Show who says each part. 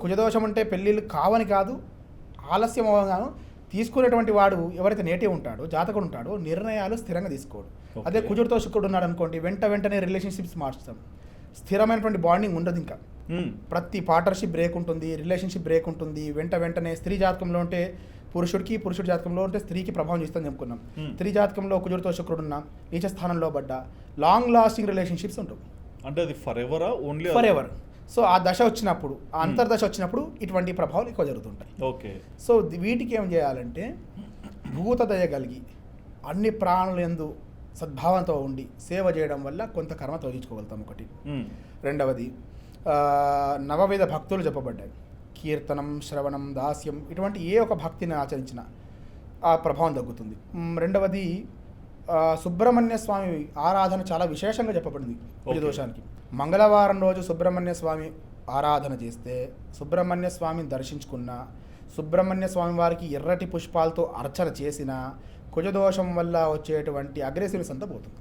Speaker 1: కుజదోషం అంటే పెళ్ళిళ్ళు కావని కాదు, ఆలస్యం అవ్వగాను తీసుకునేటువంటి వాడు ఎవరైతే నేటివ్ ఉంటాడో, జాతకుడు ఉంటాడో నిర్ణయాలు స్థిరంగా తీసుకోడు. అదే కుజుడితో శుక్రుడు ఉన్నాడు అనుకోండి, వెంటనే రిలేషన్షిప్స్ మార్చుతాం. స్థిరమైనటువంటి బాండింగ్ ఉండదు. ఇంకా ప్రతి పార్ట్నర్షిప్ బ్రేక్ ఉంటుంది, రిలేషన్షిప్ బ్రేక్ ఉంటుంది. వెంటనే స్త్రీ జాతకంలో ఉంటే పురుషుడి జాతకంలో ఉంటే స్త్రీకి ప్రభావం చూస్తుందని చెప్పుకున్నాం. స్త్రీ జాతకంలో కుజుడితో శుక్రుడు ఉన్న నీచ స్థానంలో పడ్డ లాంగ్ లాస్టింగ్ రిలేషన్షిప్స్ ఉంటుంది.
Speaker 2: అంటే అది ఫర్ ఎవరా? Only
Speaker 1: for ever. సో ఆ దశ వచ్చినప్పుడు, ఆ అంతర్దశ వచ్చినప్పుడు ఇటువంటి ప్రభావాలు ఎక్కువ జరుగుతుంటాయి.
Speaker 2: ఓకే.
Speaker 1: సో వీటికి ఏం చేయాలంటే భూత దయ కలిగి అన్ని ప్రాణులు యందు సద్భావంతో ఉండి సేవ చేయడం వల్ల కొంత కర్మ తొలగించుకోగలుగుతాం. ఒకటి. రెండవది నవవిధ భక్తులు చెప్పబడ్డాయి. కీర్తనం, శ్రవణం, దాస్యం ఇటువంటి ఏ ఒక భక్తిని ఆచరించిన ఆ ప్రభావం తగ్గుతుంది. రెండవది సుబ్రహ్మణ్య స్వామి ఆరాధన చాలా విశేషంగా చెప్పబడింది కుజదోషానికి. మంగళవారం రోజు సుబ్రహ్మణ్య స్వామి ఆరాధన చేస్తే, సుబ్రహ్మణ్య స్వామిని దర్శించుకున్న, సుబ్రహ్మణ్య స్వామి వారికి ఎర్రటి పుష్పాలతో అర్చన చేసిన కుజదోషం వల్ల వచ్చేటువంటి అగ్రెసివ్నెస్ అంతా పోతుంది.